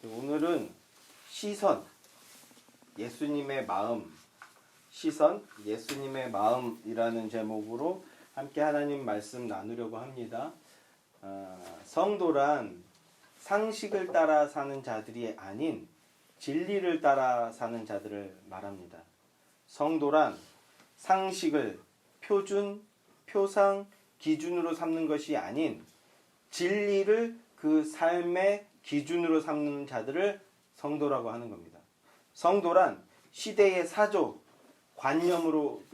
오늘은 시선, 예수님의 마음, 시선, 예수님의 마음이라는 제목으로 함께 하나님 말씀 나누려고 합니다. 성도란 상식을 따라 사는 자들이 아닌 진리를 따라 사는 자들을 말합니다. 성도란 상식을 표준, 표상, 기준으로 삼는 것이 아닌 진리를 그 삶의 기준으로 삼는 자들을 성도라고 하는 겁니다. 성도란 시대의 사조,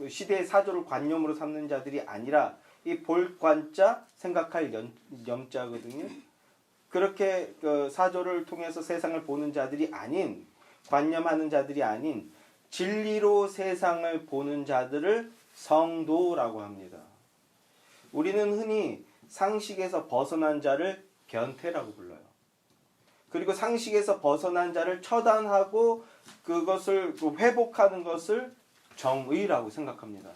시대의 사조를 관념으로 삼는 자들이 아니라 이 볼관자 생각할 염자거든요. 그렇게 사조를 통해서 세상을 보는 자들이 아닌, 관념하는 자들이 아닌 진리로 세상을 보는 자들을 성도라고 합니다. 우리는 흔히 상식에서 벗어난 자를 변태라고 불러요. 그리고 상식에서 벗어난 자를 처단하고 그것을 회복하는 것을 정의라고 생각합니다.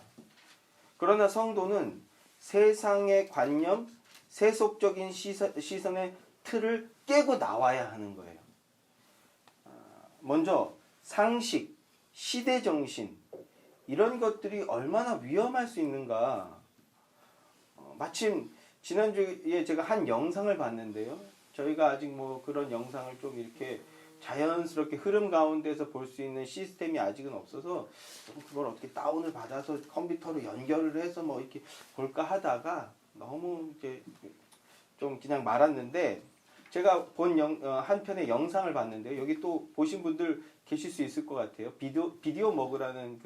그러나 성도는 세상의 관념, 세속적인 시선의 틀을 깨고 나와야 하는 거예요. 먼저 상식, 시대정신 이런 것들이 얼마나 위험할 수 있는가. 마침 지난주에 제가 한 영상을 봤는데요. 저희가 아직 그런 영상을 좀 이렇게 자연스럽게 흐름 가운데서 볼 수 있는 시스템이 아직은 없어서 그걸 어떻게 다운을 받아서 컴퓨터로 연결을 해서 이렇게 볼까 하다가 너무 이제 좀 그냥 말았는데, 제가 본 한 편의 영상을 봤는데요. 여기 또 보신 분들 계실 수 있을 것 같아요. 비디오 머그라는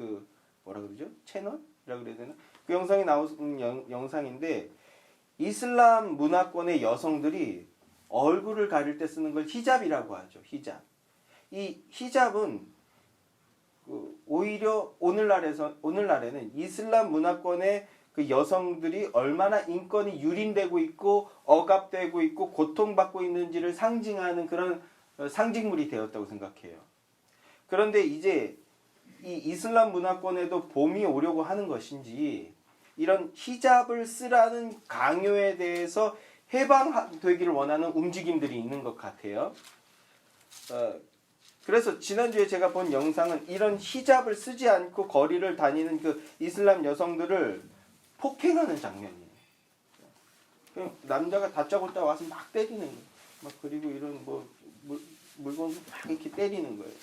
뭐라 그러죠? 채널이라고 그래야 되나? 그 영상이 나온 영상인데, 이슬람 문화권의 여성들이 얼굴을 가릴 때 쓰는 걸 히잡이라고 하죠. 히잡. 이 히잡은 오히려 오늘날에는 이슬람 문화권의 그 여성들이 얼마나 인권이 유린되고 있고 억압되고 있고 고통받고 있는지를 상징하는 그런 상징물이 되었다고 생각해요. 그런데 이제 이 이슬람 문화권에도 봄이 오려고 하는 것인지 이런 히잡을 쓰라는 강요에 대해서 해방되기를 원하는 움직임들이 있는 것 같아요. 그래서 지난주에 제가 본 영상은 이런 히잡을 쓰지 않고 거리를 다니는 그 이슬람 여성들을 폭행하는 장면이에요. 그냥 남자가 다짜고짜 와서 막 때리는 거예요. 그리고 이런 물건 막 이렇게 때리는 거예요.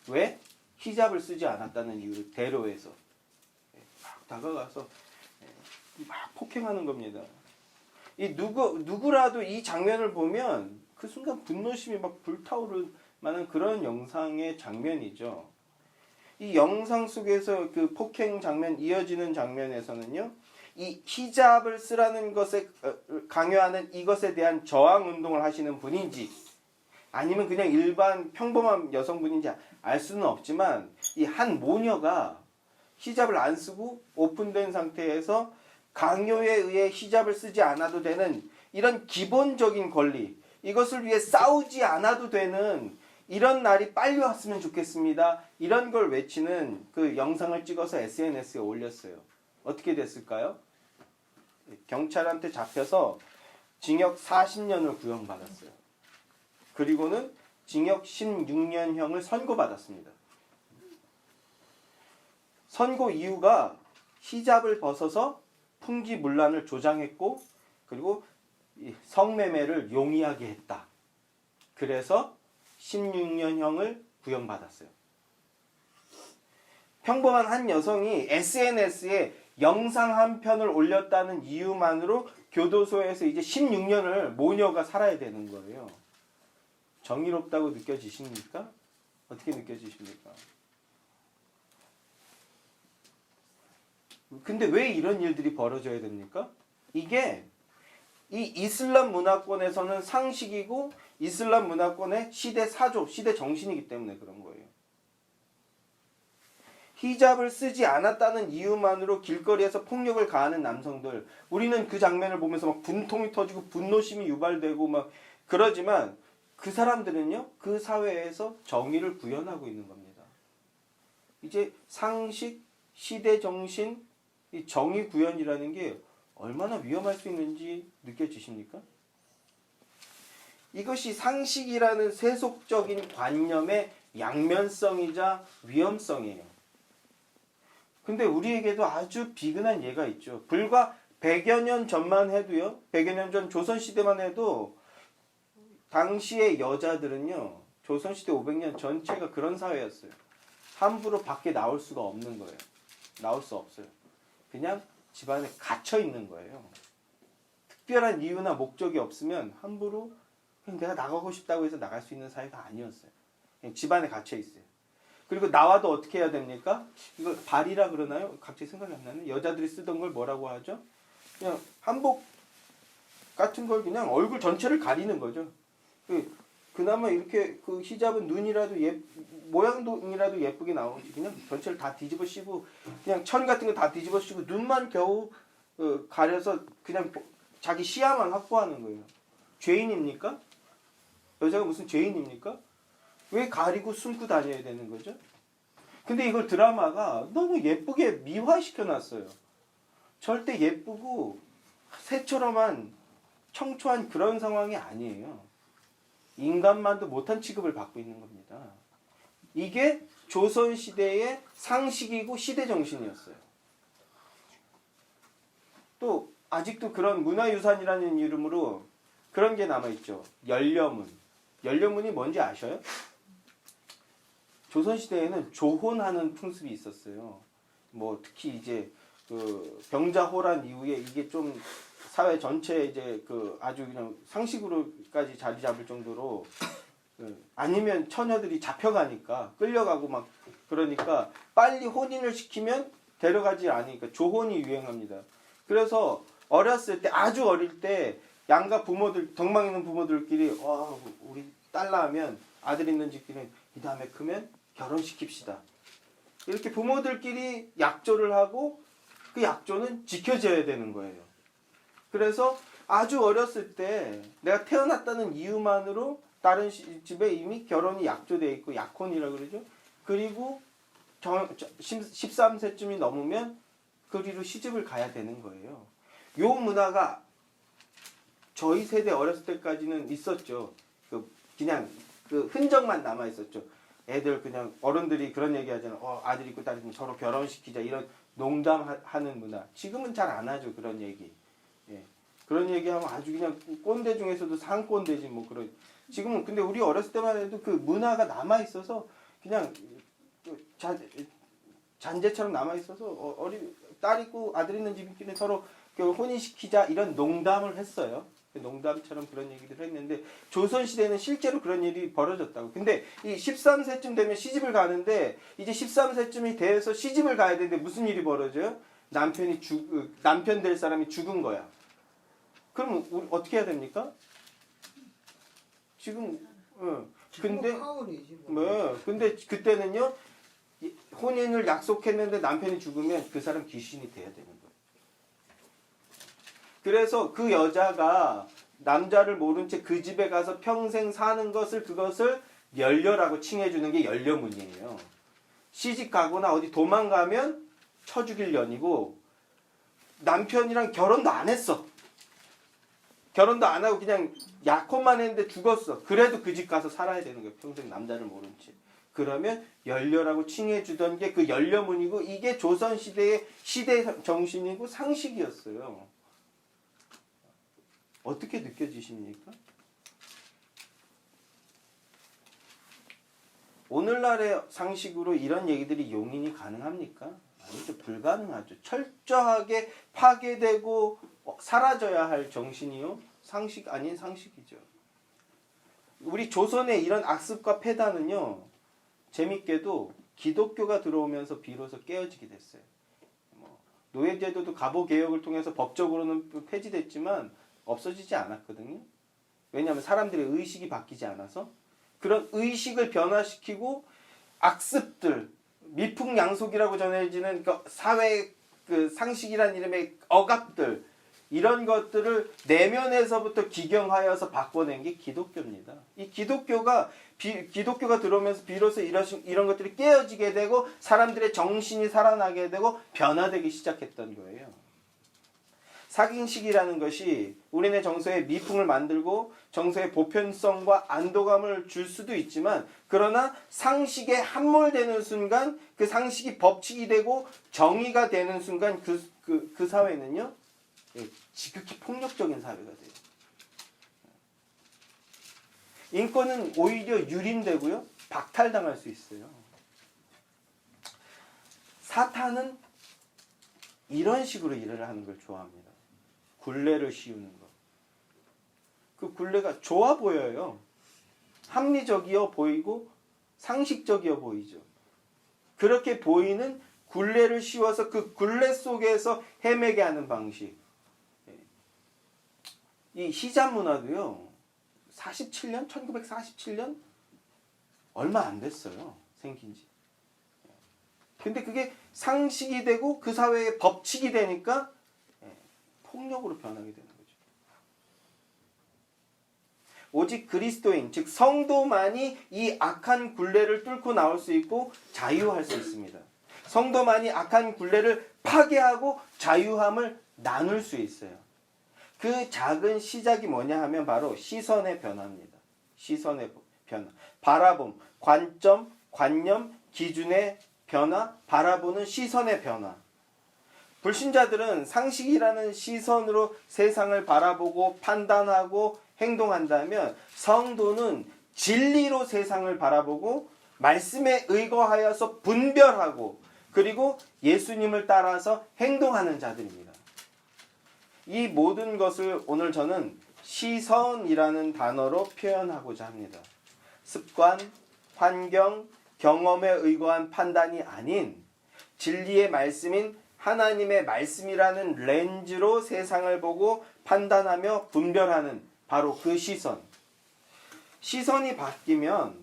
왜? 히잡을 쓰지 않았다는 이유로 대로해서 막 다가가서 막 폭행하는 겁니다. 누구라도 이 장면을 보면 그 순간 분노심이 막 불타오를 만한 그런 영상의 장면이죠. 이 영상 속에서 그 폭행 장면, 이어지는 장면에서는요, 이 히잡을 쓰라는 것에 강요하는 이것에 대한 저항 운동을 하시는 분인지 아니면 그냥 일반 평범한 여성분인지 알 수는 없지만, 이 한 모녀가 히잡을 안 쓰고 오픈된 상태에서 강요에 의해 히잡을 쓰지 않아도 되는 이런 기본적인 권리, 이것을 위해 싸우지 않아도 되는 이런 날이 빨리 왔으면 좋겠습니다. 이런 걸 외치는 그 영상을 찍어서 SNS에 올렸어요. 어떻게 됐을까요? 경찰한테 잡혀서 징역 40년을 구형받았어요. 그리고는 징역 16년형을 선고받았습니다. 선고 이유가 히잡을 벗어서 풍기문란을 조장했고, 그리고 성매매를 용이하게 했다. 그래서 16년형을 구형받았어요. 평범한 한 여성이 SNS에 영상 한 편을 올렸다는 이유만으로 교도소에서 이제 16년을 모녀가 살아야 되는 거예요. 정의롭다고 느껴지십니까? 어떻게 느껴지십니까? 근데 왜 이런 일들이 벌어져야 됩니까? 이게 이 이슬람 문화권에서는 상식이고 이슬람 문화권의 시대 사조, 시대 정신이기 때문에 그런 거예요. 히잡을 쓰지 않았다는 이유만으로 길거리에서 폭력을 가하는 남성들, 우리는 그 장면을 보면서 막 분통이 터지고 분노심이 유발되고 막 그러지만, 그 사람들은요, 그 사회에서 정의를 구현하고 있는 겁니다. 이제 상식, 시대 정신, 이 정의 구현이라는 게 얼마나 위험할 수 있는지 느껴지십니까? 이것이 상식이라는 세속적인 관념의 양면성이자 위험성이에요. 근데 우리에게도 아주 비근한 예가 있죠. 불과 100여 년 전만 해도요. 100여 년 전 조선시대만 해도 당시의 여자들은요. 조선시대 500년 전체가 그런 사회였어요. 함부로 밖에 나올 수가 없는 거예요. 나올 수 없어요. 그냥 집안에 갇혀 있는 거예요. 특별한 이유나 목적이 없으면 함부로 그냥 내가 나가고 싶다고 해서 나갈 수 있는 사회가 아니었어요. 그냥 집안에 갇혀 있어요. 그리고 나와도 어떻게 해야 됩니까? 이거 발이라 그러나요? 갑자기 생각이 안 나네. 여자들이 쓰던 걸 뭐라고 하죠? 그냥 한복 같은 걸 그냥 얼굴 전체를 가리는 거죠. 그나마 이렇게 그 히잡은 눈이라도 모양이라도 예쁘게 나오지. 그냥 전체를 다 뒤집어 씌고 그냥 천 같은 거 다 뒤집어 씌고 눈만 겨우 가려서 그냥 자기 시야만 확보하는 거예요. 죄인입니까? 여자가 무슨 죄인입니까? 왜 가리고 숨고 다녀야 되는 거죠? 근데 이걸 드라마가 너무 예쁘게 미화시켜 놨어요. 절대 예쁘고 새처럼한 청초한 그런 상황이 아니에요. 인간만도 못한 취급을 받고 있는 겁니다. 이게 조선시대의 상식이고 시대정신이었어요. 또 아직도 그런 문화유산이라는 이름으로 그런 게 남아있죠. 열려문. 열려문이 뭔지 아셔요? 조선시대에는 조혼하는 풍습이 있었어요. 뭐 특히 이제 그 병자호란 이후에 이게 좀 사회 전체에 이제 그 아주 그냥 상식으로까지 자리 잡을 정도로 아니면 처녀들이 잡혀가니까 끌려가고 막 그러니까 빨리 혼인을 시키면 데려가지 않으니까 조혼이 유행합니다. 그래서 어렸을 때 아주 어릴 때 양가 부모들 덕망 있는 부모들끼리 와 우리 딸 낳으면 아들 있는 집끼리 이 다음에 크면 결혼시킵시다. 이렇게 부모들끼리 약조를 하고 그 약조는 지켜져야 되는 거예요. 그래서 아주 어렸을 때 내가 태어났다는 이유만으로 다른 집에 이미 결혼이 약조되어 있고 약혼이라고 그러죠. 그리고 13세쯤이 넘으면 그리로 시집을 가야 되는 거예요. 요 문화가 저희 세대 어렸을 때까지는 있었죠. 그냥 그 흔적만 남아 있었죠. 애들 그냥 어른들이 그런 얘기 하잖아. 아들 있고 딸 있고 서로 결혼시키자 이런 농담하는 문화. 지금은 잘 안 하죠. 그런 얘기. 예. 그런 얘기하면 아주 그냥 꼰대 중에서도 상꼰대지 뭐 그런. 지금은 근데 우리 어렸을 때만 해도 그 문화가 남아 있어서 그냥 잔재처럼 남아 있어서 딸 있고 아들 있는 집끼리 서로 혼인시키자 이런 농담을 했어요. 농담처럼 그런 얘기를 했는데 조선시대에는 실제로 그런 일이 벌어졌다고. 근데 이 13세쯤 되면 시집을 가는데 이제 13세쯤이 돼서 시집을 가야 되는데 무슨 일이 벌어져요? 남편 될 사람이 죽은 거야. 그럼 우리 어떻게 해야 됩니까? 지금 근데 그때는요 혼인을 약속했는데 남편이 죽으면 그 사람 귀신이 돼야 되는 거예요. 그래서 그 여자가 남자를 모른 채 그 집에 가서 평생 사는 그것을 열려라고 칭해주는 게 열려문이에요. 시집 가거나 어디 도망가면 쳐 죽일 년이고 남편이랑 결혼도 안 했어. 결혼도 안 하고 그냥 약혼만 했는데 죽었어. 그래도 그 집 가서 살아야 되는 거예요. 평생 남자를 모른 채. 그러면 열려라고 칭해주던 게 그 열려문이고 이게 조선시대의 시대 정신이고 상식이었어요. 어떻게 느껴지십니까? 오늘날의 상식으로 이런 얘기들이 용인이 가능합니까? 아니죠. 불가능하죠. 철저하게 파괴되고 사라져야 할 정신이요. 상식 아닌 상식이죠. 우리 조선의 이런 악습과 폐단은요. 재밌게도 기독교가 들어오면서 비로소 깨어지게 됐어요. 노예제도도 갑오개혁을 통해서 법적으로는 폐지됐지만 없어지지 않았거든요. 왜냐하면 사람들의 의식이 바뀌지 않아서 그런 의식을 변화시키고 악습들, 미풍양속이라고 전해지는 그 사회 그 상식이란 이름의 억압들 이런 것들을 내면에서부터 기경하여서 바꿔낸 게 기독교입니다. 이 기독교가 들어오면서 비로소 이런 것들이 깨어지게 되고 사람들의 정신이 살아나게 되고 변화되기 시작했던 거예요. 상식이라는 것이 우리네 정서에 미풍을 만들고 정서의 보편성과 안도감을 줄 수도 있지만, 그러나 상식에 함몰되는 순간, 그 상식이 법칙이 되고 정의가 되는 순간 그 사회는요, 지극히 폭력적인 사회가 돼요. 인권은 오히려 유린되고요, 박탈당할 수 있어요. 사탄은 이런 식으로 일을 하는 걸 좋아합니다. 굴레를 씌우는 것. 그 굴레가 좋아 보여요. 합리적이어 보이고 상식적이어 보이죠. 그렇게 보이는 굴레를 씌워서 그 굴레 속에서 헤매게 하는 방식. 이 히잡 문화도요, 1947년 얼마 안 됐어요. 생긴 지. 근데 그게 상식이 되고 그 사회의 법칙이 되니까 폭력으로 변하게 되는 거죠. 오직 그리스도인, 즉 성도만이 이 악한 굴레를 뚫고 나올 수 있고 자유할 수 있습니다. 성도만이 악한 굴레를 파괴하고 자유함을 나눌 수 있어요. 그 작은 시작이 뭐냐 하면 바로 시선의 변화입니다. 시선의 변화. 바라봄, 관점, 관념, 기준의 변화, 바라보는 시선의 변화. 불신자들은 상식이라는 시선으로 세상을 바라보고 판단하고 행동한다면, 성도는 진리로 세상을 바라보고 말씀에 의거하여서 분별하고 그리고 예수님을 따라서 행동하는 자들입니다. 이 모든 것을 오늘 저는 시선이라는 단어로 표현하고자 합니다. 습관, 환경, 경험에 의거한 판단이 아닌 진리의 말씀인 하나님의 말씀이라는 렌즈로 세상을 보고 판단하며 분별하는 바로 그 시선. 시선이 바뀌면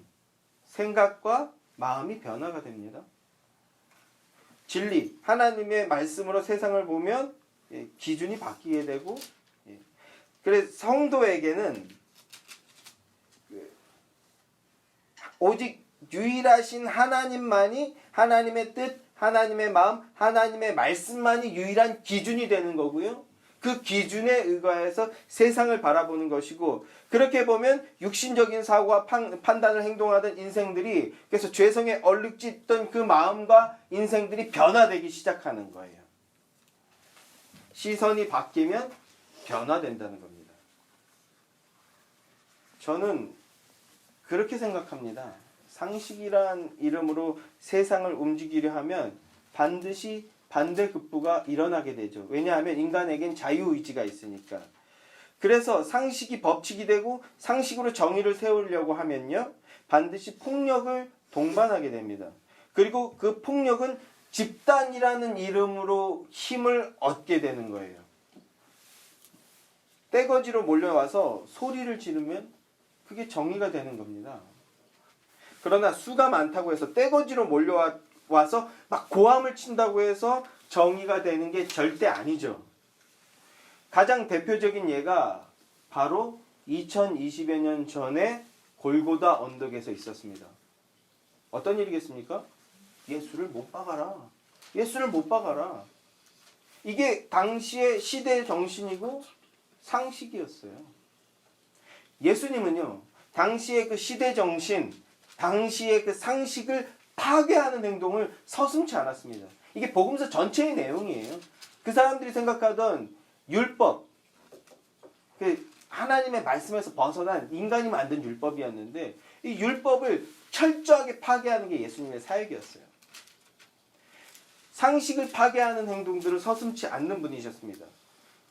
생각과 마음이 변화가 됩니다. 진리, 하나님의 말씀으로 세상을 보면 기준이 바뀌게 되고, 그래서 성도에게는 오직 유일하신 하나님만이, 하나님의 뜻, 하나님의 마음, 하나님의 말씀만이 유일한 기준이 되는 거고요. 그 기준에 의거해서 세상을 바라보는 것이고, 그렇게 보면 육신적인 사고와 판단을 행동하던 인생들이, 그래서 죄성에 얼룩짓던 그 마음과 인생들이 변화되기 시작하는 거예요. 시선이 바뀌면 변화된다는 겁니다. 저는 그렇게 생각합니다. 상식이란 이름으로 세상을 움직이려 하면 반드시 반대급부가 일어나게 되죠. 왜냐하면 인간에겐 자유의지가 있으니까. 그래서 상식이 법칙이 되고 상식으로 정의를 세우려고 하면요, 반드시 폭력을 동반하게 됩니다. 그리고 그 폭력은 집단이라는 이름으로 힘을 얻게 되는 거예요. 떼거지로 몰려와서 소리를 지르면 그게 정의가 되는 겁니다. 그러나 수가 많다고 해서 떼거지로 몰려와서 막 고함을 친다고 해서 정의가 되는 게 절대 아니죠. 가장 대표적인 예가 바로 2020여 년 전에 골고다 언덕에서 있었습니다. 어떤 일이겠습니까? 예수를 못 박아라. 예수를 못 박아라. 이게 당시의 시대의 정신이고 상식이었어요. 예수님은요, 당시의 그 시대 정신, 당시의 그 상식을 파괴하는 행동을 서슴지 않았습니다. 이게 복음서 전체의 내용이에요. 그 사람들이 생각하던 율법, 그 하나님의 말씀에서 벗어난 인간이 만든 율법이었는데, 이 율법을 철저하게 파괴하는 게 예수님의 사역이었어요. 상식을 파괴하는 행동들을 서슴지 않는 분이셨습니다.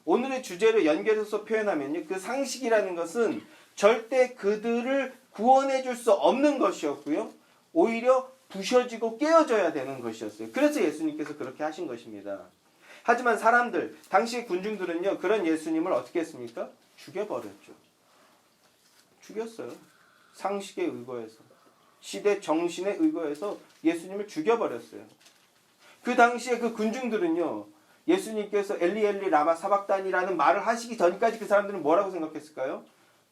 오늘의 주제를 연결해서 표현하면요, 그 상식이라는 것은 절대 그들을 구원해 줄 수 없는 것이었고요, 오히려 부셔지고 깨어져야 되는 것이었어요. 그래서 예수님께서 그렇게 하신 것입니다. 하지만 사람들, 당시의 군중들은요, 그런 예수님을 어떻게 했습니까? 죽여버렸죠. 죽였어요. 상식에 의거해서, 시대 정신에 의거해서 예수님을 죽여버렸어요. 그 당시에 그 군중들은요, 예수님께서 엘리 엘리 라마 사박단이라는 말을 하시기 전까지 그 사람들은 뭐라고 생각했을까요?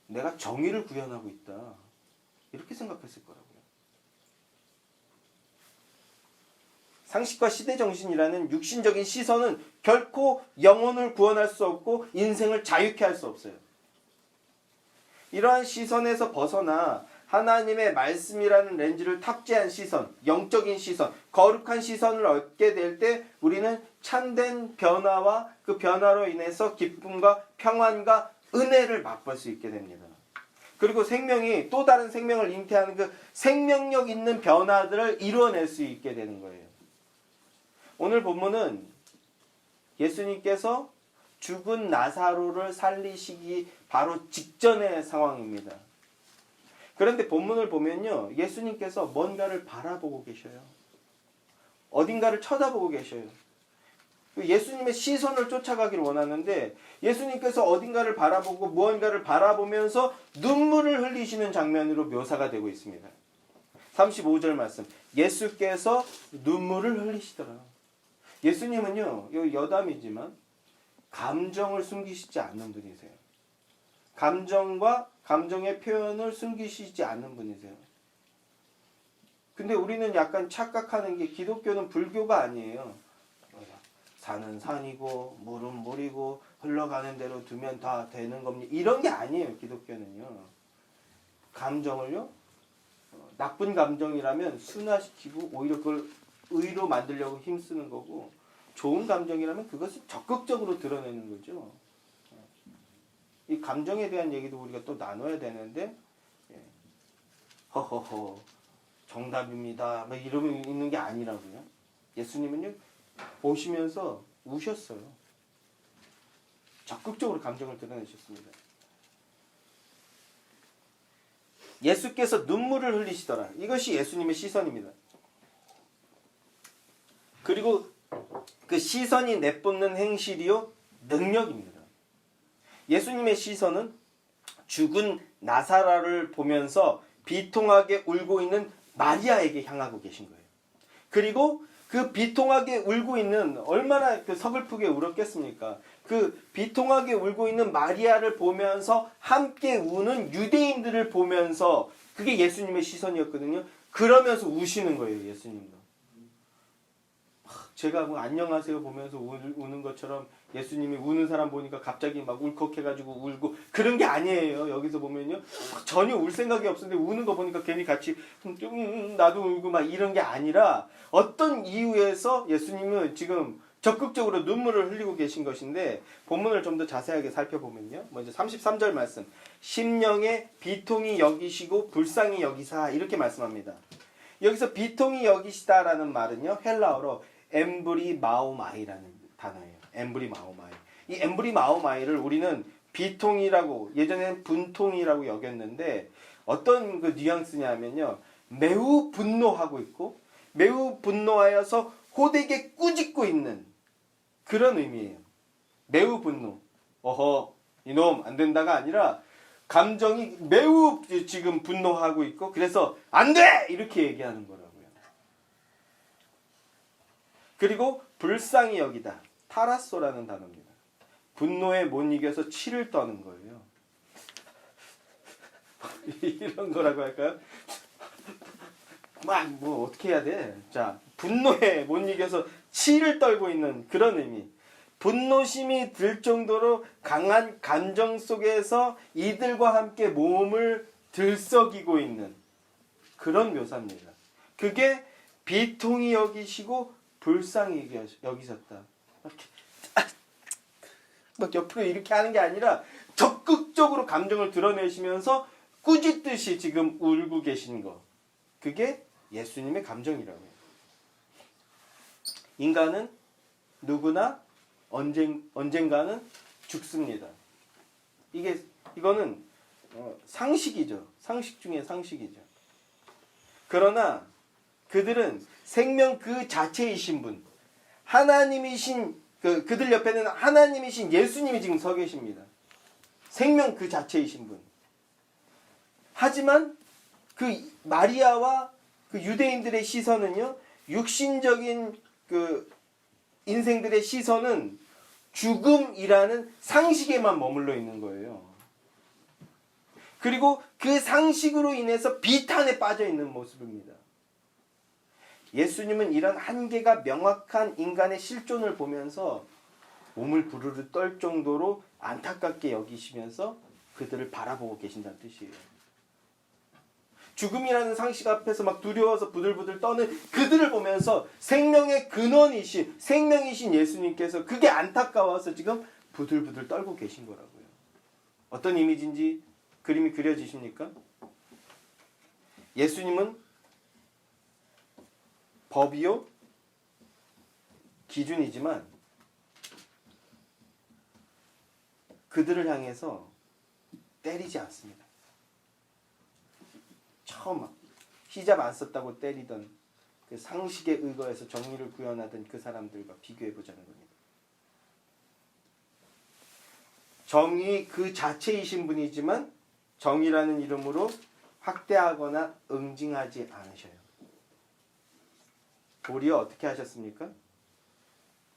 내가 정의를 구현하고 있다, 이렇게 생각했을 거라고요. 상식과 시대 정신이라는 육신적인 시선은 결코 영혼을 구원할 수 없고 인생을 자유케 할 수 없어요. 이러한 시선에서 벗어나 하나님의 말씀이라는 렌즈를 탑재한 시선, 영적인 시선, 거룩한 시선을 얻게 될 때 우리는 참된 변화와 그 변화로 인해서 기쁨과 평안과 은혜를 맛볼 수 있게 됩니다. 그리고 생명이 또 다른 생명을 잉태하는 그 생명력 있는 변화들을 이루어낼 수 있게 되는 거예요. 오늘 본문은 예수님께서 죽은 나사로를 살리시기 바로 직전의 상황입니다. 그런데 본문을 보면요, 예수님께서 뭔가를 바라보고 계셔요. 어딘가를 쳐다보고 계셔요. 예수님의 시선을 쫓아가기를 원하는데 예수님께서 어딘가를 바라보고 무언가를 바라보면서 눈물을 흘리시는 장면으로 묘사가 되고 있습니다. 35절 말씀, 예수께서 눈물을 흘리시더라. 예수님은요, 여담이지만 감정을 숨기시지 않는 분이세요. 감정과 감정의 표현을 숨기시지 않는 분이세요. 근데 우리는 약간 착각하는 게 기독교는 불교가 아니에요. 산은 산이고 물은 물이고 흘러가는 대로 두면 다 되는 겁니다. 이런 게 아니에요. 기독교는요. 감정을요, 나쁜 감정이라면 순화시키고 오히려 그걸 의로 만들려고 힘쓰는 거고, 좋은 감정이라면 그것을 적극적으로 드러내는 거죠. 이 감정에 대한 얘기도 우리가 또 나눠야 되는데, 허허허 정답입니다 막 이러면 있는 게 아니라고요. 예수님은요, 보시면서 우셨어요. 적극적으로 감정을 드러내셨습니다. 예수께서 눈물을 흘리시더라. 이것이 예수님의 시선입니다. 그리고 그 시선이 내뿜는 행실이요, 능력입니다. 예수님의 시선은 죽은 나사로를 보면서 비통하게 울고 있는 마리아에게 향하고 계신 거예요. 그리고 그 비통하게 울고 있는, 얼마나 그 서글프게 울었겠습니까? 그 비통하게 울고 있는 마리아를 보면서 함께 우는 유대인들을 보면서, 그게 예수님의 시선이었거든요. 그러면서 우시는 거예요, 예수님도. 제가 뭐 안녕하세요 보면서 우는 것처럼 예수님이 우는 사람 보니까 갑자기 막 울컥해가지고 울고 그런 게 아니에요. 여기서 보면요, 전혀 울 생각이 없었는데 우는 거 보니까 괜히 같이 나도 울고 막 이런 게 아니라 어떤 이유에서 예수님은 지금 적극적으로 눈물을 흘리고 계신 것인데, 본문을 좀 더 자세하게 살펴보면요, 먼저 33절 말씀, 심령에 비통히 여기시고 불쌍히 여기사, 이렇게 말씀합니다. 여기서 비통히 여기시다라는 말은요, 헬라어로 엠브리마오마이라는 단어예요. 엠브리마오마이. 이 엠브리마오마이를 우리는 비통이라고, 예전에는 분통이라고 여겼는데, 어떤 그 뉘앙스냐면요, 매우 분노하고 있고 매우 분노하여서 호되게 꾸짖고 있는 그런 의미예요. 매우 분노. 어허 이놈 안 된다가 아니라 감정이 매우 지금 분노하고 있고, 그래서 안 돼! 이렇게 얘기하는 거라고요. 그리고 불쌍히 여기다. 타라소라는 단어입니다. 분노에 못 이겨서 치를 떠는 거예요. 이런 거라고 할까요? 막 뭐 어떻게 해야 돼? 자, 분노에 못 이겨서 치를 떨고 있는 그런 의미. 분노심이 들 정도로 강한 감정 속에서 이들과 함께 몸을 들썩이고 있는 그런 묘사입니다. 그게 비통히 여기시고 불쌍히 여기셨다. 막 옆으로 이렇게 하는 게 아니라 적극적으로 감정을 드러내시면서 꾸짖듯이 지금 울고 계신 거. 그게 예수님의 감정이라고 해요. 인간은 누구나 언젠가는 죽습니다. 이거는 상식이죠. 상식 중에 상식이죠. 그러나 그들은 생명 그 자체이신 분, 하나님이신 그들 옆에는 하나님이신 예수님이 지금 서 계십니다. 생명 그 자체이신 분. 하지만 그 마리아와 그 유대인들의 시선은요, 육신적인 그 인생들의 시선은 죽음이라는 상식에만 머물러 있는 거예요. 그리고 그 상식으로 인해서 비탄에 빠져 있는 모습입니다. 예수님은 이런 한계가 명확한 인간의 실존을 보면서 몸을 부르르 떨 정도로 안타깝게 여기시면서 그들을 바라보고 계신다는 뜻이에요. 죽음이라는 상식 앞에서 막 두려워서 부들부들 떠는 그들을 보면서 생명의 근원이신, 생명이신 예수님께서 그게 안타까워서 지금 부들부들 떨고 계신 거라고요. 어떤 이미지인지 그림이 그려지십니까? 예수님은 법이요, 기준이지만 그들을 향해서 때리지 않습니다. 처음 히잡 안 썼다고 때리던 그 상식에 의거해서 정의를 구현하던 그 사람들과 비교해 보자는 겁니다. 정의 그 자체이신 분이지만 정의라는 이름으로 학대하거나 응징하지 않으셔요. 도리어 어떻게 하셨습니까?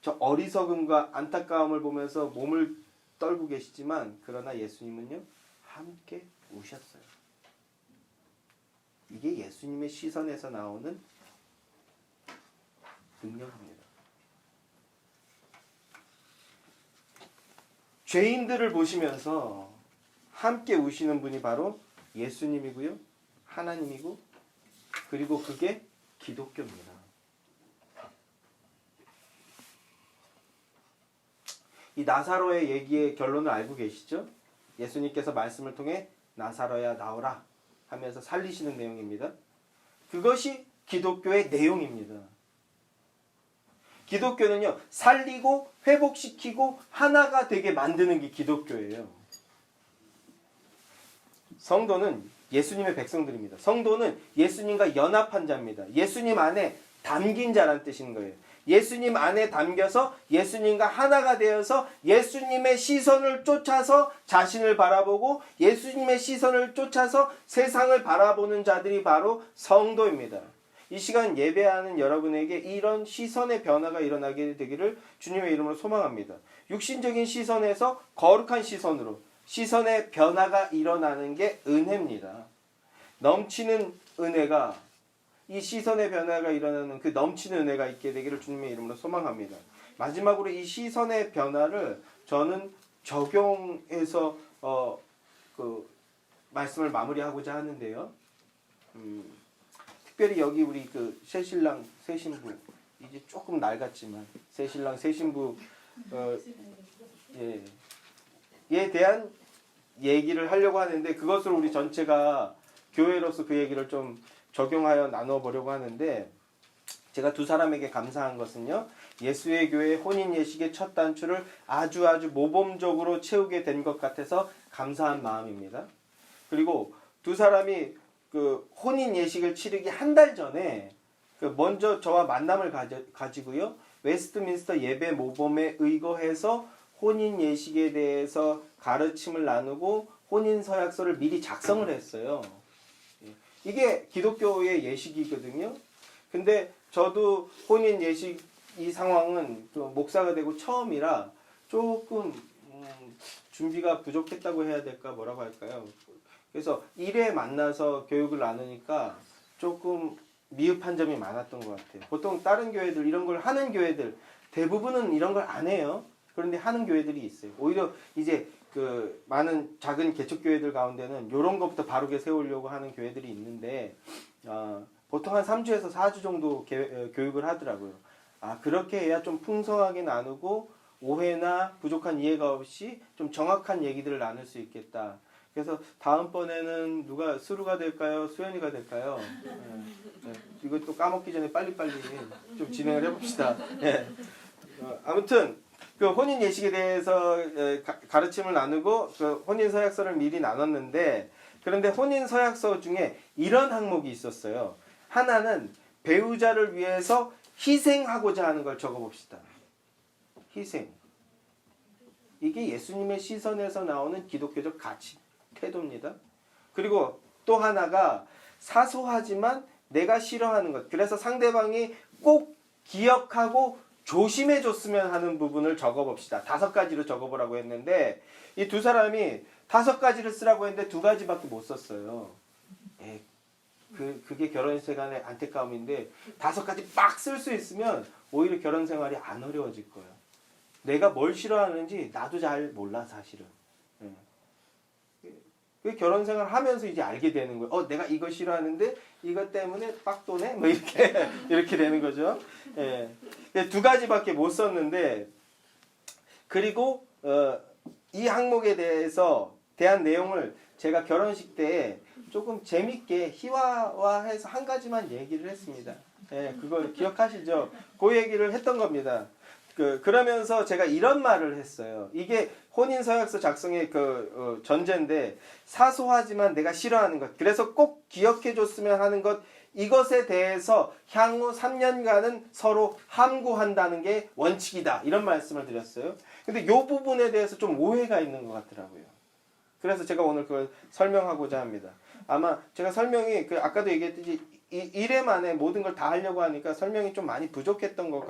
저 어리석음과 안타까움을 보면서 몸을 떨고 계시지만 그러나 예수님은요 함께 우셨어요. 이게 예수님의 시선에서 나오는 능력입니다. 죄인들을 보시면서 함께 우시는 분이 바로 예수님이고요, 하나님이고, 그리고 그게 기독교입니다. 이 나사로의 얘기의 결론을 알고 계시죠? 예수님께서 말씀을 통해 나사로야 나오라 하면서 살리시는 내용입니다. 그것이 기독교의 내용입니다. 기독교는요, 살리고 회복시키고 하나가 되게 만드는 게 기독교예요. 성도는 예수님의 백성들입니다. 성도는 예수님과 연합한 자입니다. 예수님 안에 담긴 자라는 뜻인 거예요. 예수님 안에 담겨서 예수님과 하나가 되어서 예수님의 시선을 쫓아서 자신을 바라보고 예수님의 시선을 쫓아서 세상을 바라보는 자들이 바로 성도입니다. 이 시간 예배하는 여러분에게 이런 시선의 변화가 일어나게 되기를 주님의 이름으로 소망합니다. 육신적인 시선에서 거룩한 시선으로 시선의 변화가 일어나는 게 은혜입니다. 넘치는 은혜가 이 시선의 변화가 일어나는 그 넘치는 은혜가 있게 되기를 주님의 이름으로 소망합니다. 마지막으로 이 시선의 변화를 저는 적용해서 그 말씀을 마무리하고자 하는데요. 특별히 여기 우리 그 새신랑 새신부 이제 조금 낡았지만 새신랑 새신부 에 대한 얘기를 하려고 하는데 그것을 우리 전체가 교회로서 그 얘기를 좀 적용하여 나눠보려고 하는데 제가 두 사람에게 감사한 것은요. 예수의 교회 혼인 예식의 첫 단추를 아주 모범적으로 채우게 된 것 같아서 감사한 마음입니다. 그리고 두 사람이 그 혼인 예식을 치르기 한 달 전에 그 먼저 저와 만남을 가지고요. 웨스트민스터 예배 모범에 의거해서 혼인 예식에 대해서 가르침을 나누고 혼인 서약서를 미리 작성을 했어요. 이게 기독교의 예식이거든요. 근데 저도 혼인 예식 이 상황은 목사가 되고 처음이라 조금 준비가 부족했다고 해야 될까 뭐라고 할까요? 그래서 일에 만나서 교육을 나누니까 조금 미흡한 점이 많았던 것 같아요. 보통 다른 교회들 이런 걸 하는 교회들 대부분은 이런 걸 안 해요. 그런데 하는 교회들이 있어요. 오히려 이제 그 많은 작은 개척교회들 가운데는 이런 것부터 바르게 세우려고 하는 교회들이 있는데 보통 한 3주에서 4주 정도 교육을 하더라고요. 그렇게 해야 좀 풍성하게 나누고 오해나 부족한 이해가 없이 좀 정확한 얘기들을 나눌 수 있겠다. 그래서 다음번에는 누가 수루가 될까요? 수연이가 될까요? 이것도 까먹기 전에 빨리빨리 좀 진행을 해봅시다. 아무튼 그 혼인 예식에 대해서 가르침을 나누고 그 혼인 서약서를 미리 나눴는데 그런데 혼인 서약서 중에 이런 항목이 있었어요. 하나는 배우자를 위해서 희생하고자 하는 걸 적어봅시다. 희생. 이게 예수님의 시선에서 나오는 기독교적 가치, 태도입니다. 그리고 또 하나가 사소하지만 내가 싫어하는 것. 그래서 상대방이 꼭 기억하고 조심해 줬으면 하는 부분을 적어봅시다. 5가지로 적어보라고 했는데 이 두 사람이 5가지를 쓰라고 했는데 2가지밖에 못 썼어요. 그 그게 결혼 생활의 안타까움인데 5가지 막 쓸 수 있으면 오히려 결혼 생활이 안 어려워질 거예요. 내가 뭘 싫어하는지 나도 잘 몰라 사실은. 그 결혼 생활 하면서 이제 알게 되는 거예요. 내가 이거 싫어하는데 이것 때문에 빡도네? 뭐 이렇게 되는 거죠. 예. 2가지밖에 못 썼는데, 그리고 이 항목에 대한 내용을 제가 결혼식 때 조금 재밌게 희화화해서 한 가지만 얘기를 했습니다. 예, 그걸 기억하시죠? 그 얘기를 했던 겁니다. 그러면서 제가 이런 말을 했어요. 이게 혼인서약서 작성의 전제인데, 사소하지만 내가 싫어하는 것, 그래서 꼭 기억해 줬으면 하는 것, 이것에 대해서 향후 3년간은 서로 함구한다는 게 원칙이다. 이런 말씀을 드렸어요. 근데 이 부분에 대해서 좀 오해가 있는 것 같더라고요. 그래서 제가 오늘 그걸 설명하고자 합니다. 아마 제가 설명이 아까도 얘기했듯이 1회 만에 모든 걸 다 하려고 하니까 설명이 좀 많이 부족했던 것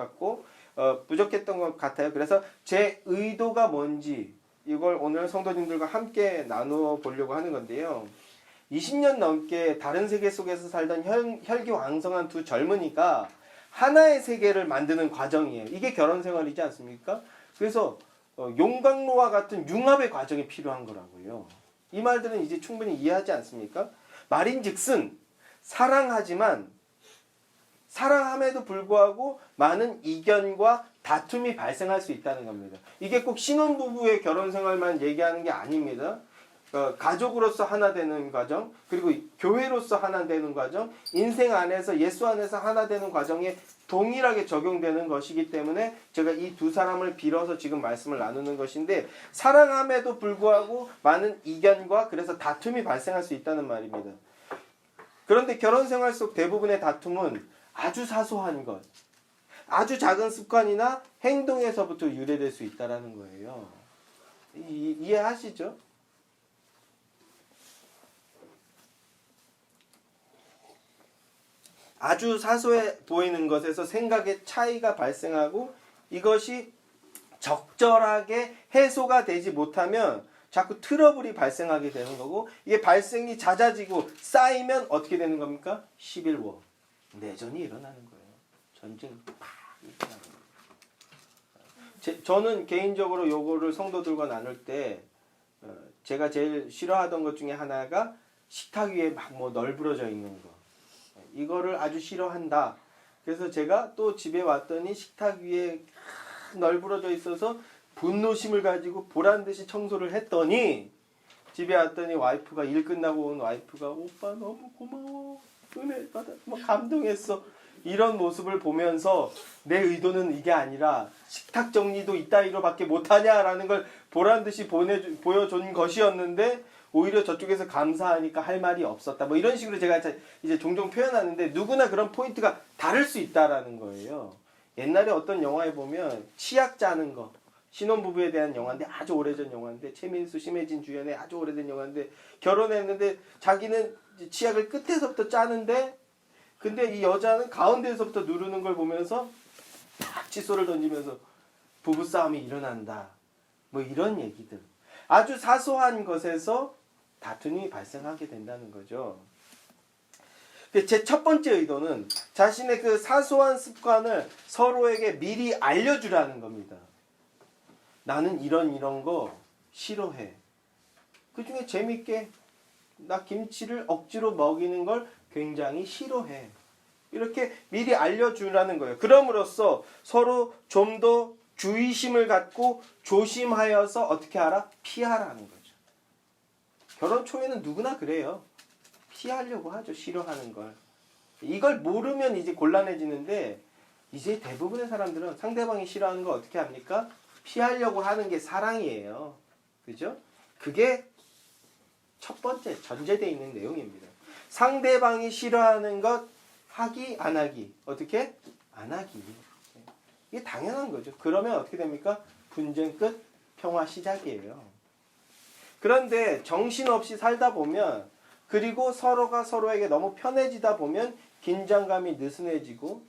같아요. 그래서 제 의도가 뭔지 이걸 오늘 성도님들과 함께 나누어 보려고 하는 건데요. 20년 넘게 다른 세계 속에서 살던 혈기왕성한 2 젊은이가 하나의 세계를 만드는 과정이에요. 이게 결혼 생활이지 않습니까? 그래서 용광로와 같은 융합의 과정이 필요한 거라고요. 이 말들은 이제 충분히 이해하지 않습니까? 말인즉슨 사랑함에도 불구하고 많은 이견과 다툼이 발생할 수 있다는 겁니다. 이게 꼭 신혼부부의 결혼 생활만 얘기하는 게 아닙니다. 가족으로서 하나 되는 과정, 그리고 교회로서 하나 되는 과정, 인생 안에서 예수 안에서 하나 되는 과정에 동일하게 적용되는 것이기 때문에 제가 이 2 사람을 빌어서 지금 말씀을 나누는 것인데, 사랑함에도 불구하고 많은 이견과 그래서 다툼이 발생할 수 있다는 말입니다. 그런데 결혼 생활 속 대부분의 다툼은 아주 사소한 것, 아주 작은 습관이나 행동에서부터 유래될 수 있다는 거예요. 이해하시죠? 아주 사소해 보이는 것에서 생각의 차이가 발생하고 이것이 적절하게 해소가 되지 못하면 자꾸 트러블이 발생하게 되는 거고, 이게 발생이 잦아지고 쌓이면 어떻게 되는 겁니까? 시빌워, 내전이 일어나는 거예요. 전쟁이 팍 일어나는 거예요. 저는 개인적으로 요거를 성도들과 나눌 때 제가 제일 싫어하던 것 중에 하나가 식탁 위에 막 널브러져 있는 거. 이거를 아주 싫어한다. 그래서 제가 또 집에 왔더니 식탁 위에 널브러져 있어서 분노심을 가지고 보란듯이 청소를 했더니, 집에 왔더니 와이프가, 일 끝나고 온 와이프가 오빠 너무 고마워, 은혜 받아, 감동했어, 이런 모습을 보면서 내 의도는 이게 아니라 식탁 정리도 이따위로밖에 못하냐라는 걸 보란듯이 보여준 것이었는데, 오히려 저쪽에서 감사하니까 할 말이 없었다. 이런 식으로 제가 이제 종종 표현하는데, 누구나 그런 포인트가 다를 수 있다라는 거예요. 옛날에 어떤 영화에 보면 치약 짜는 거, 신혼부부에 대한 영화인데, 아주 오래전 영화인데, 최민수, 심혜진 주연의 아주 오래된 영화인데, 결혼했는데 자기는 치약을 끝에서부터 짜는데, 근데 이 여자는 가운데에서부터 누르는 걸 보면서 탁 칫솔을 던지면서 부부싸움이 일어난다. 이런 얘기들. 아주 사소한 것에서 다툼이 발생하게 된다는 거죠. 제 첫 번째 의도는 자신의 그 사소한 습관을 서로에게 미리 알려주라는 겁니다. 나는 이런 거 싫어해. 그 중에 재밌게 나 김치를 억지로 먹이는 걸 굉장히 싫어해. 이렇게 미리 알려주라는 거예요. 그럼으로써 서로 좀 더 주의심을 갖고 조심하여서 어떻게 하라? 피하라는 거죠. 결혼 초에는 누구나 그래요. 피하려고 하죠. 싫어하는 걸. 이걸 모르면 이제 곤란해지는데, 이제 대부분의 사람들은 상대방이 싫어하는 걸 어떻게 합니까? 피하려고 하는 게 사랑이에요. 그죠? 그게 첫 번째 전제되어 있는 내용입니다. 상대방이 싫어하는 것 하기 안 하기. 어떻게? 안 하기. 이게 당연한 거죠. 그러면 어떻게 됩니까? 분쟁 끝, 평화 시작이에요. 그런데 정신없이 살다 보면, 그리고 서로가 서로에게 너무 편해지다 보면 긴장감이 느슨해지고,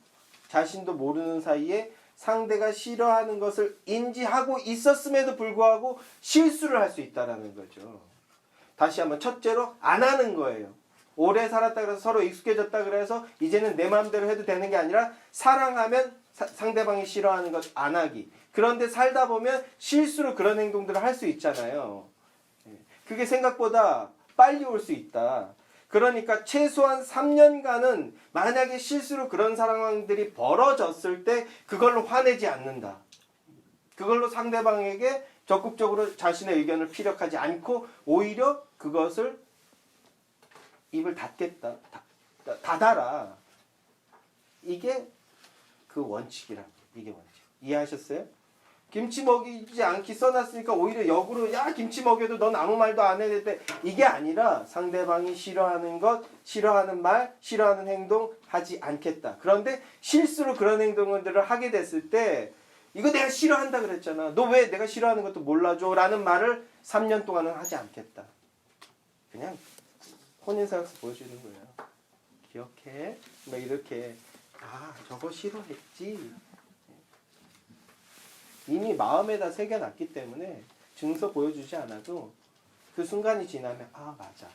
자신도 모르는 사이에 상대가 싫어하는 것을 인지하고 있었음에도 불구하고 실수를 할 수 있다는 거죠. 다시 한번 첫째로 안 하는 거예요. 오래 살았다 그래서 서로 익숙해졌다 그래서 이제는 내 마음대로 해도 되는 게 아니라 사랑하면 상대방이 싫어하는 것 안 하기. 그런데 살다 보면 실수로 그런 행동들을 할 수 있잖아요. 그게 생각보다 빨리 올 수 있다. 그러니까 최소한 3년간은 만약에 실수로 그런 상황들이 벌어졌을 때 그걸로 화내지 않는다. 그걸로 상대방에게 적극적으로 자신의 의견을 피력하지 않고 오히려 그것을 입을 닫겠다. 닫아라. 이게 그 원칙이라. 이게 원칙. 이해하셨어요? 김치 먹이지 않기 써놨으니까 오히려 역으로 야 김치 먹여도 넌 아무 말도 안 해야 돼. 이게 아니라 상대방이 싫어하는 것, 싫어하는 말, 싫어하는 행동 하지 않겠다. 그런데 실수로 그런 행동들을 하게 됐을 때 이거 내가 싫어한다 그랬잖아. 너 왜 내가 싫어하는 것도 몰라줘? 라는 말을 3년 동안은 하지 않겠다. 그냥 혼인사역서 보여주는 거예요. 기억해? 막 이렇게 저거 싫어했지. 이미 마음에다 새겨놨기 때문에 증서 보여주지 않아도 그 순간이 지나면 맞아.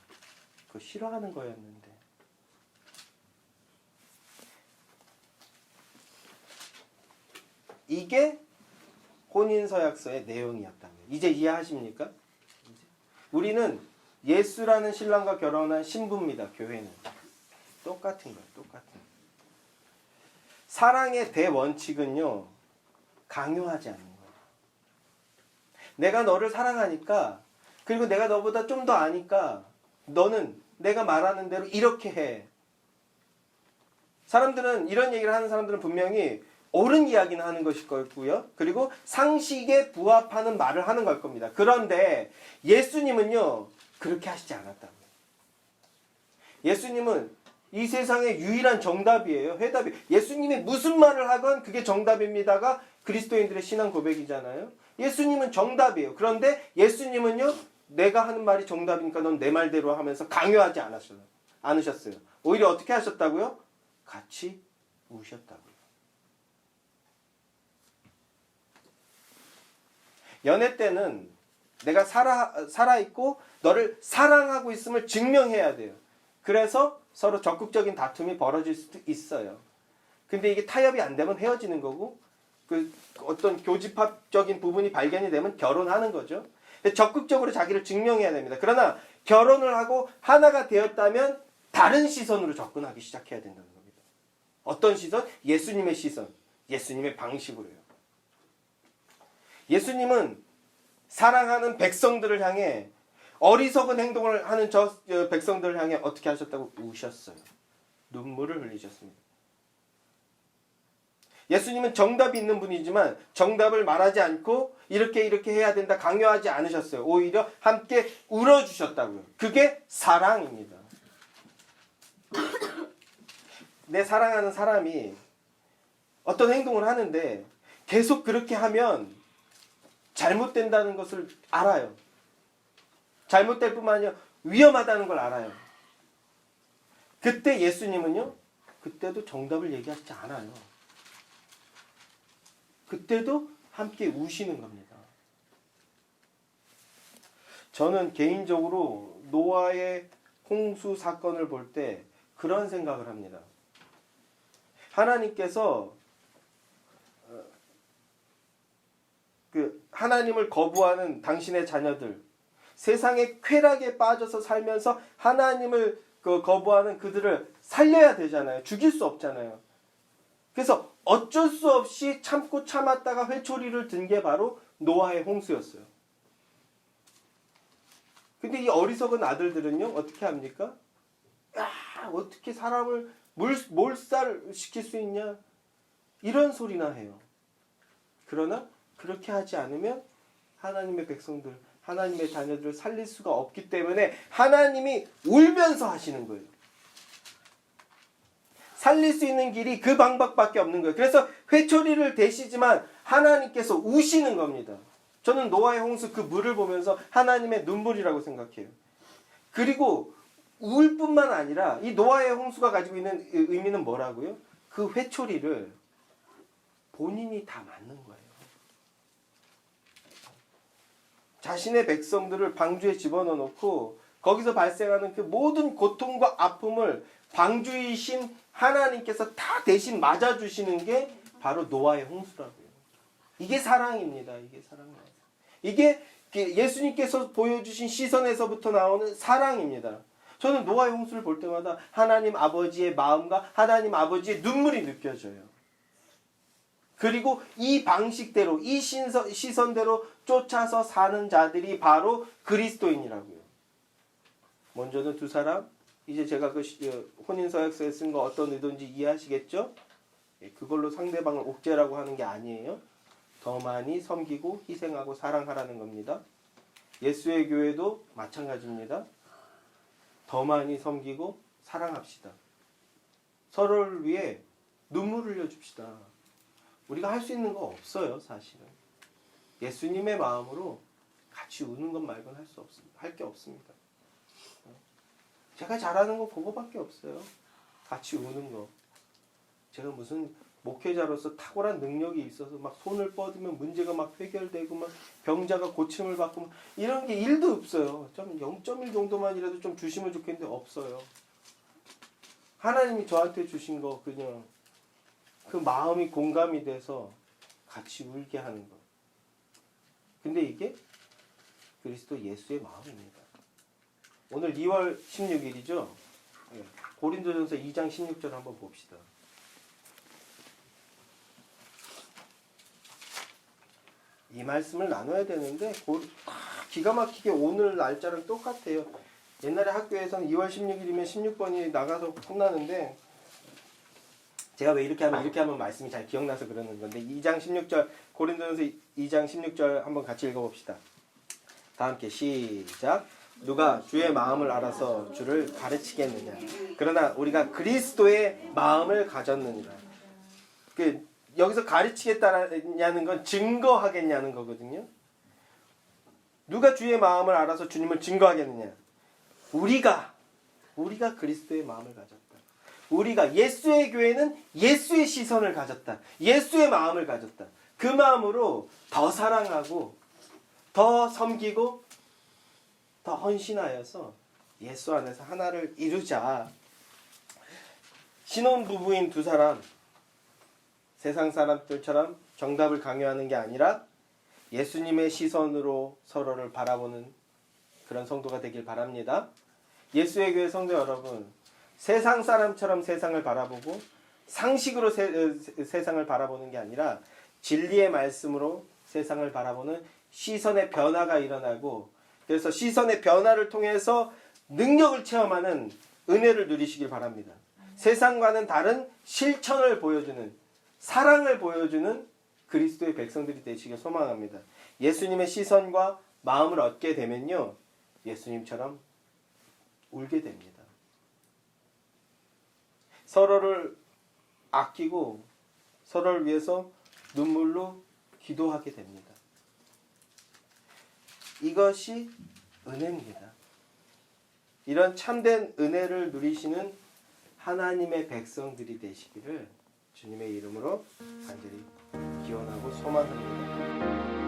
그거 싫어하는 거였는데. 이게 혼인서약서의 내용이었다는 거예요. 이제 이해하십니까? 우리는 예수라는 신랑과 결혼한 신부입니다. 교회는. 똑같은 거예요. 똑같은 거예요. 사랑의 대원칙은요. 강요하지 않는 거예요. 내가 너를 사랑하니까 그리고 내가 너보다 좀 더 아니까 너는 내가 말하는 대로 이렇게 해. 사람들은 이런 얘기를 하는 사람들은 분명히 옳은 이야기는 하는 것일 거고요. 그리고 상식에 부합하는 말을 하는 걸 겁니다. 그런데 예수님은요. 그렇게 하시지 않았다고요. 예수님은 이 세상의 유일한 정답이에요. 해답이. 예수님이 무슨 말을 하건 그게 정답입니다가 그리스도인들의 신앙 고백이잖아요. 예수님은 정답이에요. 그런데 예수님은요. 내가 하는 말이 정답이니까 넌 내 말대로 하면서 강요하지 않으셨어요. 오히려 어떻게 하셨다고요? 같이 우셨다고요. 연애 때는 내가 살아있고 너를 사랑하고 있음을 증명해야 돼요. 그래서 서로 적극적인 다툼이 벌어질 수도 있어요. 근데 이게 타협이 안 되면 헤어지는 거고 그 어떤 교집합적인 부분이 발견이 되면 결혼하는 거죠. 적극적으로 자기를 증명해야 됩니다. 그러나 결혼을 하고 하나가 되었다면 다른 시선으로 접근하기 시작해야 된다는 겁니다. 어떤 시선? 예수님의 시선. 예수님의 방식으로요. 예수님은 사랑하는 백성들을 향해 어리석은 행동을 하는 저 백성들을 향해 어떻게 하셨다고? 우셨어요. 눈물을 흘리셨습니다. 예수님은 정답이 있는 분이지만 정답을 말하지 않고 이렇게 해야 된다 강요하지 않으셨어요. 오히려 함께 울어주셨다고요. 그게 사랑입니다. 내 사랑하는 사람이 어떤 행동을 하는데 계속 그렇게 하면 잘못된다는 것을 알아요. 잘못될 뿐만 아니라 위험하다는 걸 알아요. 그때 예수님은요. 그때도 정답을 얘기하지 않아요. 그때도 함께 우시는 겁니다. 저는 개인적으로 노아의 홍수 사건을 볼 때 그런 생각을 합니다. 하나님께서 하나님을 거부하는 당신의 자녀들, 세상의 쾌락에 빠져서 살면서 하나님을 거부하는 그들을 살려야 되잖아요. 죽일 수 없잖아요. 그래서 어쩔 수 없이 참고 참았다가 회초리를 든 게 바로 노아의 홍수였어요. 근데 이 어리석은 아들들은요, 어떻게 합니까? 어떻게 사람을 몰살시킬 수 있냐? 이런 소리나 해요. 그러나 그렇게 하지 않으면 하나님의 백성들, 하나님의 자녀들을 살릴 수가 없기 때문에 하나님이 울면서 하시는 거예요. 살릴 수 있는 길이 그 방법밖에 없는 거예요. 그래서 회초리를 대시지만 하나님께서 우시는 겁니다. 저는 노아의 홍수 그 물을 보면서 하나님의 눈물이라고 생각해요. 그리고 울 뿐만 아니라 이 노아의 홍수가 가지고 있는 의미는 뭐라고요? 그 회초리를 본인이 다 맞는 거예요. 자신의 백성들을 방주에 집어넣어놓고 거기서 발생하는 그 모든 고통과 아픔을 방주이신 하나님께서 다 대신 맞아주시는 게 바로 노아의 홍수라고요. 이게 사랑입니다. 이게 사랑이에요. 이게 예수님께서 보여주신 시선에서부터 나오는 사랑입니다. 저는 노아의 홍수를 볼 때마다 하나님 아버지의 마음과 하나님 아버지의 눈물이 느껴져요. 그리고 이 방식대로, 이 시선대로 쫓아서 사는 자들이 바로 그리스도인이라고요. 먼저는 두 사람, 이제 제가 그 혼인서약서에 쓴 거 어떤 의도인지 이해하시겠죠? 그걸로 상대방을 옥죄라고 하는 게 아니에요. 더 많이 섬기고 희생하고 사랑하라는 겁니다. 예수의 교회도 마찬가지입니다. 더 많이 섬기고 사랑합시다. 서로를 위해 눈물 흘려줍시다. 우리가 할 수 있는 거 없어요, 사실은. 예수님의 마음으로 같이 우는 것 말고는 할 게 없습니다. 제가 잘하는 거 그거밖에 없어요. 같이 우는 거. 제가 무슨 목회자로서 탁월한 능력이 있어서 막 손을 뻗으면 문제가 막 해결되고 막 병자가 고침을 받고 막 이런 게 1도 없어요. 좀 0.1 정도만이라도 좀 주시면 좋겠는데 없어요. 하나님이 저한테 주신 거 그냥 그 마음이 공감이 돼서 같이 울게 하는 거. 근데 이게 그리스도 예수의 마음입니다. 오늘 2월 16일이죠. 고린도전서 2장 16절 한번 봅시다. 이 말씀을 나눠야 되는데 기가 막히게 오늘 날짜랑 똑같아요. 옛날에 학교에서는 2월 16일이면 16번이 나가서 혼나는데 제가 왜 이렇게 하면 말씀이 잘 기억나서 그러는 건데 2장 16절 고린도전서 2장 16절 한번 같이 읽어봅시다. 다 함께 시작. 누가 주의 마음을 알아서 주를 가르치겠느냐. 그러나 우리가 그리스도의 마음을 가졌느니라. 여기서 가르치겠다냐는 건 증거하겠냐는 거거든요. 누가 주의 마음을 알아서 주님을 증거하겠느냐. 우리가 그리스도의 마음을 가졌다. 우리가 예수의 교회는 예수의 시선을 가졌다. 예수의 마음을 가졌다. 그 마음으로 더 사랑하고 더 섬기고 더 헌신하여서 예수 안에서 하나를 이루자. 신혼부부인 두 사람, 세상 사람들처럼 정답을 강요하는 게 아니라 예수님의 시선으로 서로를 바라보는 그런 성도가 되길 바랍니다. 예수의 교회 성도 여러분, 세상 사람처럼 세상을 바라보고 상식으로 세상을 바라보는 게 아니라 진리의 말씀으로 세상을 바라보는 시선의 변화가 일어나고, 그래서 시선의 변화를 통해서 능력을 체험하는 은혜를 누리시길 바랍니다. 세상과는 다른 실천을 보여주는, 사랑을 보여주는 그리스도의 백성들이 되시길 소망합니다. 예수님의 시선과 마음을 얻게 되면요, 예수님처럼 울게 됩니다. 서로를 아끼고 서로를 위해서 눈물로 기도하게 됩니다. 이것이 은혜입니다. 이런 참된 은혜를 누리시는 하나님의 백성들이 되시기를 주님의 이름으로 간절히 기원하고 소망합니다.